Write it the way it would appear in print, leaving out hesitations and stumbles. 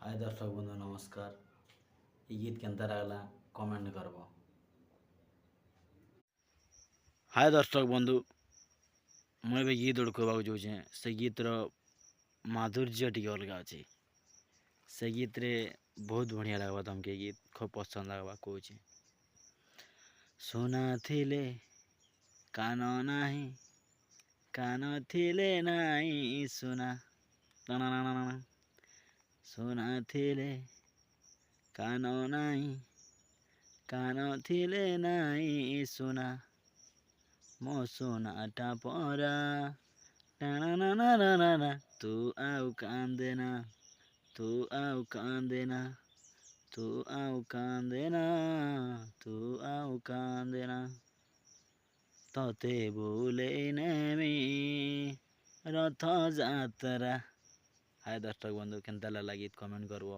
हाय दर्शक बंधु नमस्कार। ये गीत केनता लागला कमेंट करब। हाय दर्शक बंधु, मुझे भी गीत गुड़ कहवाक जाऊे से गीतर माधुर्य टी अलग अच्छे। से गीत रे बहुत बढ़िया लगवा तुमके गीत खूब पसंद लगवा कहे सुना थिले कान नाही कान थिले नाही सुना सुना थिले कान नाही कान थिले नाही सुना मो सुनाटा परा टाना तू आउ कांदेना तू आउ कांदेना तू आउ कांदेना तू आउ कांदेना तते भूले नेमी रथ जातरा। हाय दर्शक बंधु केनता लागला गीत कमेंट करब।